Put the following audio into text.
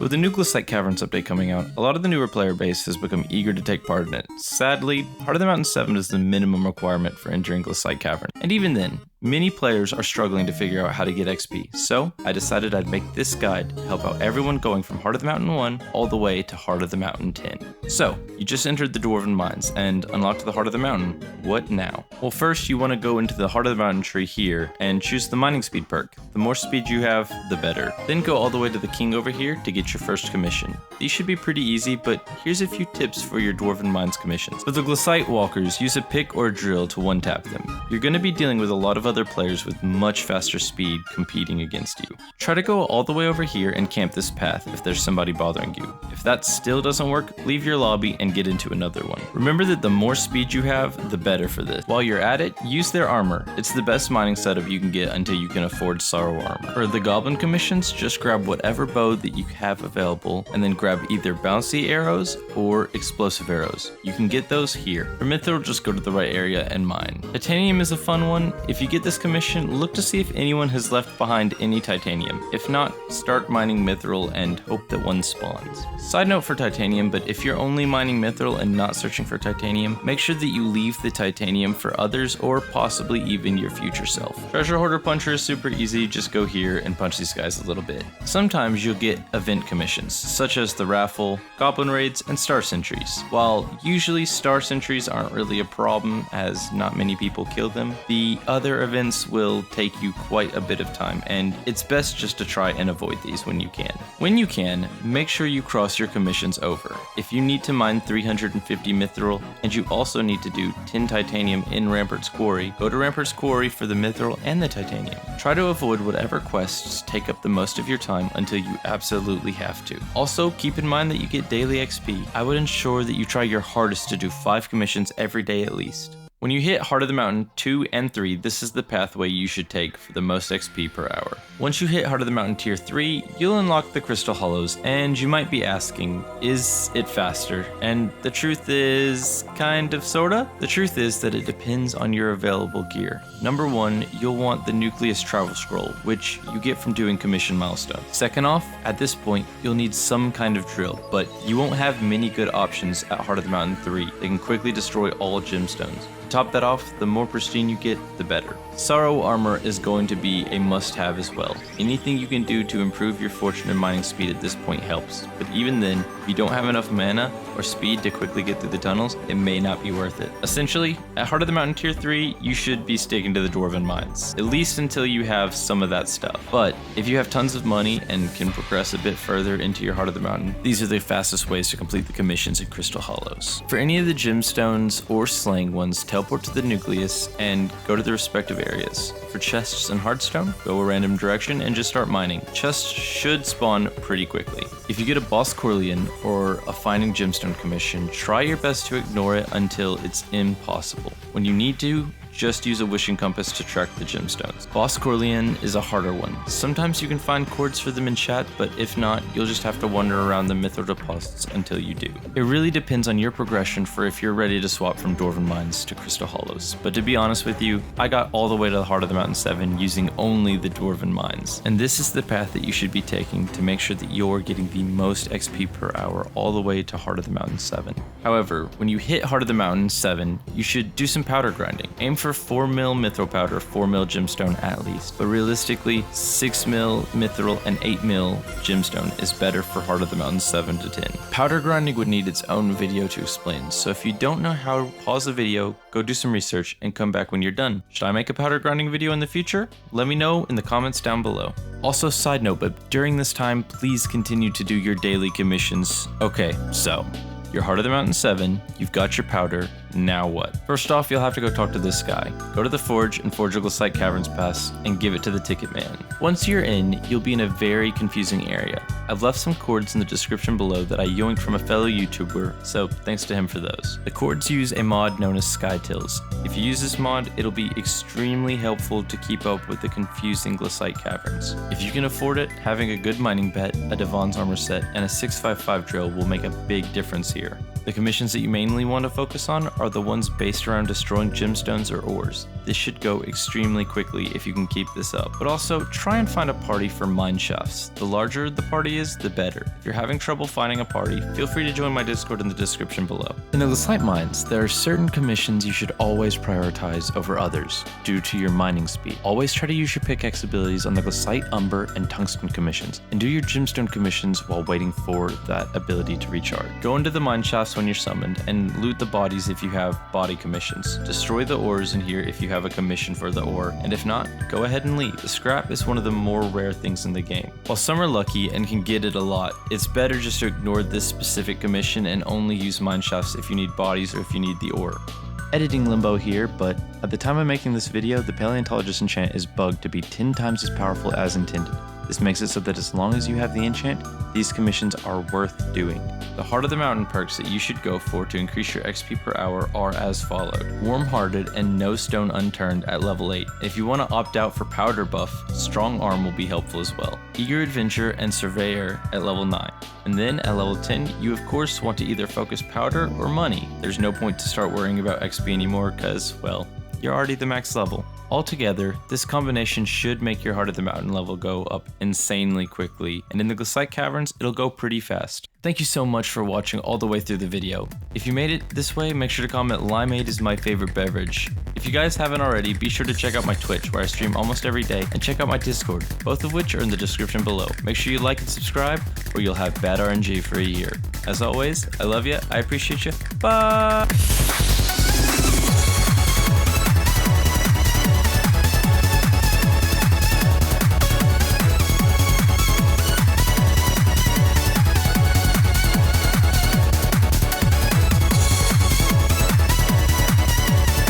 With the Nucleosite Caverns update coming out, a lot of the newer player base has become eager to take part in it. Sadly, Heart of the Mountain 7 is the minimum requirement for entering Glaciite Cavern, and even then, many players are struggling to figure out how to get XP, so I decided I'd make this guide to help out everyone going from Heart of the Mountain 1 all the way to Heart of the Mountain 10. So, you just entered the Dwarven Mines and unlocked the Heart of the Mountain. What now? Well, first you want to go into the Heart of the Mountain tree here and choose the mining speed perk. The more speed you have, the better. Then go all the way to the king over here to get your first commission. These should be pretty easy, but here's a few tips for your Dwarven Mines commissions. For the Glaciite Walkers, use a pick or a drill to one-tap them. You're going to be dealing with a lot of other players with much faster speed competing against you. Try to go all the way over here and camp this path if there's somebody bothering you. If that still doesn't work, leave your lobby and get into another one. Remember that the more speed you have, the better for this. While you're at it, use their armor. It's the best mining setup you can get until you can afford Sorrow armor. For the Goblin commissions, just grab whatever bow that you have available and then grab either bouncy arrows or explosive arrows. You can get those here. For Mithril, just go to the right area and mine. Titanium is a fun one. If you get this commission, look to see if anyone has left behind any titanium. If not, start mining Mithril and hope that one spawns. Side note for titanium, but if you're only mining Mithril and not searching for titanium, make sure that you leave the titanium for others or possibly even your future self. Treasure Hoarder Puncher is super easy, just go here and punch these guys a little bit. Sometimes you'll get event commissions, such as the raffle, goblin raids, and star sentries. While usually star sentries aren't really a problem as not many people kill them, the other events will take you quite a bit of time, and it's best just to try and avoid these when you can. When you can, make sure you cross your commissions over. If you need to mine 350 Mithril, and you also need to do 10 titanium in Rampart's Quarry, go to Rampart's Quarry for the Mithril and the titanium. Try to avoid whatever quests take up the most of your time until you absolutely have to. Also, keep in mind that you get daily XP. I would ensure that you try your hardest to do 5 commissions every day at least. When you hit Heart of the Mountain 2 and 3, this is the pathway you should take for the most XP per hour. Once you hit Heart of the Mountain Tier 3, you'll unlock the Crystal Hollows, and you might be asking, is it faster? And the truth is, kind of, sorta. The truth is that it depends on your available gear. Number 1, you'll want the Nucleus Travel Scroll, which you get from doing commission milestones. Second off, at this point, you'll need some kind of drill, but you won't have many good options at Heart of the Mountain 3. They can quickly destroy all gemstones. To top that off, the more pristine you get, the better. Sorrow armor is going to be a must-have as well. Anything you can do to improve your fortune and mining speed at this point helps, but even then, if you don't have enough mana or speed to quickly get through the tunnels, it may not be worth it. Essentially, at Heart of the Mountain Tier 3, you should be sticking to the Dwarven Mines, at least until you have some of that stuff. But if you have tons of money and can progress a bit further into your Heart of the Mountain, these are the fastest ways to complete the commissions in Crystal Hollows. For any of the gemstones or slaying ones, teleport to the Nucleus and go to the respective areas. For chests and Hearthstone, go a random direction and just start mining. Chests should spawn pretty quickly. If you get a Boss Corleon or a Finding Gemstone commission, try your best to ignore it until it's impossible. When you need to, just use a wishing compass to track the gemstones. Boss Corleon is a harder one. Sometimes you can find cords for them in chat, but if not, you'll just have to wander around the Mithril deposits until you do. It really depends on your progression for if you're ready to swap from Dwarven Mines to Crystal Hollows, but to be honest with you, I got all the way to the Heart of the Mountain 7 using only the Dwarven Mines, and this is the path that you should be taking to make sure that you're getting the most XP per hour all the way to Heart of the Mountain 7. However, when you hit Heart of the Mountain 7, you should do some powder grinding. Aim for 4 mil Mithril powder, 4 mil gemstone at least, but realistically 6 mil Mithril and 8 mil gemstone is better for Heart of the Mountain 7 to 10. Powder grinding would need its own video to explain, so if you don't know how, pause the video, go do some research, and come back when you're done. Should I make a powder grinding video in the future? Let me know in the comments down below. Also, side note, but during this time, please continue to do your daily commissions. Okay, so your Heart of the Mountain 7, you've got your powder, now what? First off, you'll have to go talk to this guy. Go to the Forge and forge a Glaciite Caverns pass and give it to the Ticket Man. Once you're in, you'll be in a very confusing area. I've left some cords in the description below that I yoinked from a fellow YouTuber, so thanks to him for those. The cords use a mod known as Skytills. If you use this mod, it'll be extremely helpful to keep up with the confusing Glaciite Caverns. If you can afford it, having a good mining bet, a Devon's armor set, and a 655 drill will make a big difference here. The commissions that you mainly want to focus on are the ones based around destroying gemstones or ores. This should go extremely quickly if you can keep this up, but also try and find a party for mine shafts. The larger the party is, the better. If you're having trouble finding a party, feel free to join my Discord in the description below. In Nucleosite mines, there are certain commissions you should always prioritize over others due to your mining speed. Always try to use your pickaxe abilities on the Nucleosite, Umber, and Tungsten commissions, and do your gemstone commissions while waiting for that ability to recharge. Go into the mine shafts when you're summoned, and loot the bodies if you have body commissions. Destroy the ores in here if you have a commission for the ore, and if not, go ahead and leave. The scrap is one of the more rare things in the game. While some are lucky and can get it a lot, it's better just to ignore this specific commission and only use mine shafts if you need bodies or if you need the ore. Editing Limbo here, but at the time of making this video, the Paleontologist enchant is bugged to be 10 times as powerful as intended. This makes it so that as long as you have the enchant, these commissions are worth doing. The Heart of the Mountain perks that you should go for to increase your XP per hour are as followed: Warm-Hearted and No Stone Unturned at level 8. If you want to opt out for Powder buff, Strong Arm will be helpful as well. Eager Adventure and Surveyor at level 9. And then at level 10, you of course want to either focus Powder or Money. There's no point to start worrying about XP anymore because, well, you're already the max level. Altogether, this combination should make your Heart of the Mountain level go up insanely quickly, and in the Nucleosite caverns, it'll go pretty fast. Thank you so much for watching all the way through the video. If you made it this way, make sure to comment "Limeade is my favorite beverage." If you guys haven't already, be sure to check out my Twitch, where I stream almost every day, and check out my Discord, both of which are in the description below. Make sure you like and subscribe, or you'll have bad RNG for a year. As always, I love you, I appreciate you, bye!